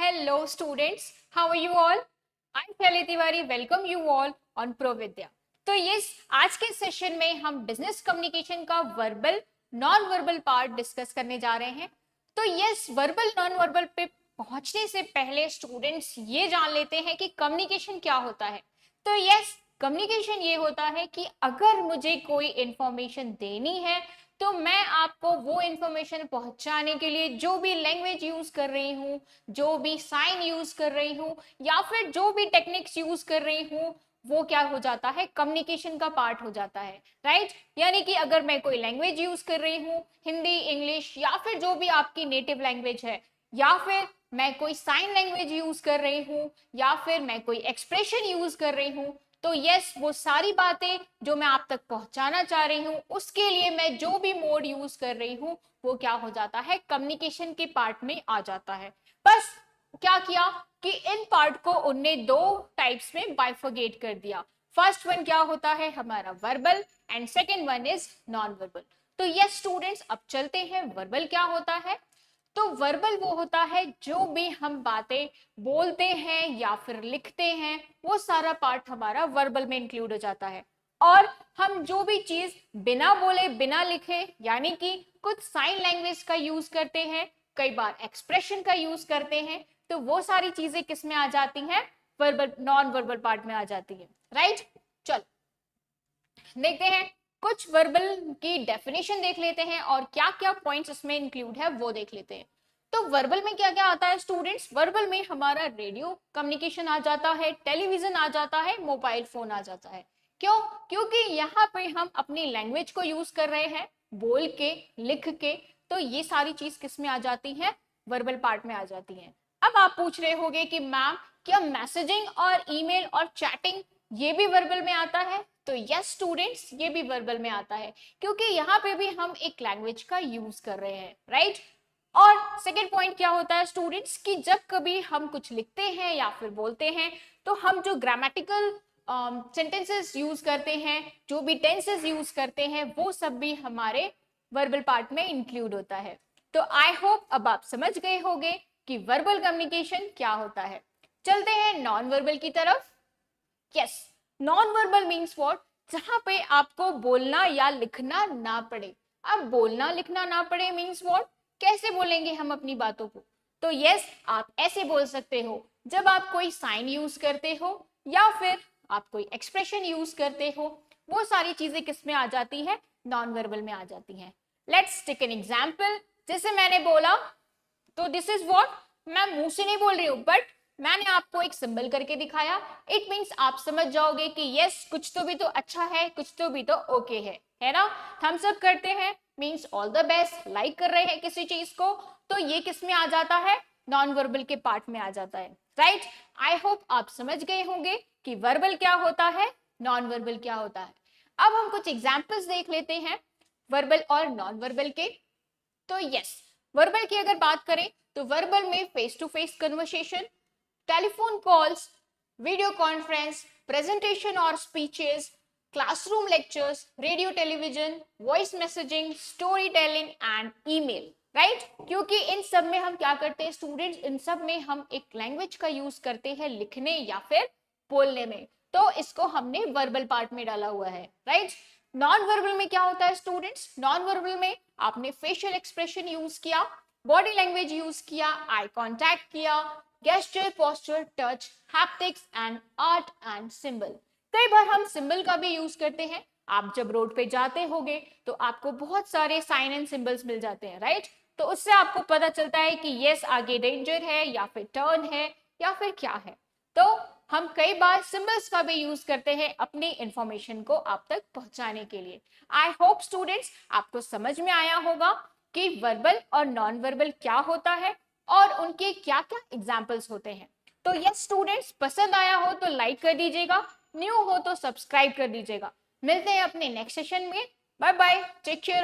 Hello students, how are you all? I'm Shaili Tiwari, welcome you all on ProVidya. तो yes, आज के session में हम business communication का verbal non verbal part discuss करने जा रहे हैं. तो यस, वर्बल नॉन वर्बल पे पहुंचने से पहले स्टूडेंट्स ये जान लेते हैं कि कम्युनिकेशन क्या होता है. तो यस, कम्युनिकेशन ये होता है कि अगर मुझे कोई इंफॉर्मेशन देनी है तो मैं आपको वो इंफॉर्मेशन पहुंचाने के लिए जो भी लैंग्वेज यूज कर रही हूँ, जो भी साइन यूज कर रही हूँ या फिर जो भी टेक्निक्स यूज कर रही हूँ, वो क्या हो जाता है, कम्युनिकेशन का पार्ट हो जाता है. राइट? यानी कि अगर मैं कोई लैंग्वेज यूज कर रही हूँ, हिंदी, इंग्लिश या फिर जो भी आपकी नेटिव लैंग्वेज है, या फिर मैं कोई साइन लैंग्वेज यूज कर रही हूँ, या फिर मैं कोई एक्सप्रेशन यूज कर रही हूँ, तो यस, वो सारी बातें जो मैं आप तक पहुंचाना चाह रही हूँ, उसके लिए मैं जो भी मोड यूज कर रही हूँ वो क्या हो जाता है, कम्युनिकेशन के पार्ट में आ जाता है. बस क्या किया कि इन पार्ट को उनने दो टाइप्स में बाइफर्गेट कर दिया. फर्स्ट वन क्या होता है हमारा verbal and second one is non verbal. तो यस स्टूडेंट्स, अब चलते हैं वर्बल क्या होता है. तो वर्बल वो होता है जो भी हम बातें बोलते हैं या फिर लिखते हैं, वो सारा पार्ट हमारा वर्बल में इंक्लूड हो जाता है. और हम जो भी चीज बिना बोले बिना लिखे, यानी कि कुछ साइन लैंग्वेज का यूज करते हैं, कई बार एक्सप्रेशन का यूज करते हैं, तो वो सारी चीजें किस में आ जाती हैं, वर्बल नॉन वर्बल पार्ट में आ जाती है. राइट? चल देखते हैं, कुछ वर्बल की डेफिनेशन देख लेते हैं और क्या क्या पॉइंट्स इसमें इंक्लूड है वो देख लेते हैं. तो वर्बल में क्या क्या आता है स्टूडेंट्स. वर्बल में हमारा रेडियो कम्युनिकेशन आ जाता है, टेलीविजन आ जाता है, मोबाइल फोन आ जाता है. क्यों? क्योंकि यहाँ पे हम अपनी लैंग्वेज को यूज कर रहे हैं, बोल के, लिख के, तो ये सारी चीज किस में आ जाती है, वर्बल पार्ट में आ जाती है. अब आप पूछ रहे होंगे कि मैम क्या मैसेजिंग और ईमेल और चैटिंग ये भी वर्बल में आता है. तो यस स्टूडेंट्स, ये भी वर्बल में आता है, क्योंकि यहाँ पे भी हम एक लैंग्वेज का यूज कर रहे हैं. राइट? और सेकेंड पॉइंट क्या होता है स्टूडेंट्स, कि जब कभी हम कुछ लिखते हैं या फिर बोलते हैं, तो हम जो ग्रामेटिकल सेंटेंसेस यूज करते हैं, जो भी टेंसेस यूज करते हैं, वो सब भी हमारे वर्बल पार्ट में इंक्लूड होता है. तो आई होप अब आप समझ गए होंगे कि वर्बल कम्युनिकेशन क्या होता है. चलते हैं नॉन वर्बल की तरफ. Yes, non verbal means what, जहां पे आपको बोलना या लिखना ना पड़े. अब बोलना लिखना ना पड़े मीन्स व्हाट, कैसे बोलेंगे हम अपनी बातों को. तो यस, आप ऐसे बोल सकते हो जब आप कोई साइन यूज करते हो या फिर आप कोई एक्सप्रेशन यूज करते हो, वो सारी चीजें किस में आ जाती है, नॉन वर्बल में आ जाती हैं. Let's take an example. जैसे मैंने बोला, तो दिस इज व्हाट, मैं मुंह से नहीं बोल रही हूँ, बट मैंने आपको एक सिंबल करके दिखाया. इट मींस आप समझ जाओगे कि यस, कुछ तो भी तो अच्छा है, कुछ तो भी तो ओके है ना. थम्स अप करते हैं means all the best, like कर रहे हैं किसी चीज को, तो ये किस में आ जाता है, नॉन वर्बल के पार्ट में आ जाता है. राइट? आई होप आप समझ गए होंगे कि वर्बल क्या होता है, नॉन वर्बल क्या होता है. अब हम कुछ एग्जाम्पल्स देख लेते हैं वर्बल और नॉन वर्बल के. तो यस, वर्बल की अगर बात करें तो वर्बल में face to face conversation, telephone calls, video conference, presentation और speeches, classroom lectures, radio television, voice messaging, story telling and email. Right? क्योंकि इन सब में हम क्या करते हैं स्टूडेंट्स, इन सब में हम एक लैंग्वेज का यूज करते हैं लिखने या फिर बोलने में, तो इसको हमने वर्बल पार्ट में डाला हुआ है. राइट? नॉन वर्बल में क्या होता है स्टूडेंट्स, नॉन वर्बल में आपने फेशियल एक्सप्रेशन यूज किया, बॉडी लैंग्वेज यूज किया, आई कांटेक्ट किया, gesture, posture, touch, haptics and art and symbol. कई बार हम सिंबल का भी यूज करते हैं. आप जब रोड पे जाते होगे तो आपको बहुत सारे साइन एंड सिंबल्स मिल जाते हैं. राइट? तो उससे आपको पता चलता है कि यस, आगे डेंजर है या फिर टर्न है या फिर क्या है. तो हम कई बार सिंबल्स का भी यूज करते हैं अपनी इंफॉर्मेशन को आप तक पहुंचाने के लिए. आई होप स्टूडेंट्स आपको समझ में आया होगा कि वर्बल और नॉन वर्बल क्या होता है और उनके क्या क्या एग्जाम्पल्स होते हैं. तो यस स्टूडेंट्स, पसंद आया हो तो लाइक कर दीजिएगा, न्यू हो तो सब्सक्राइब कर दीजिएगा. मिलते हैं अपने नेक्स्ट सेशन में. Bye bye, take care.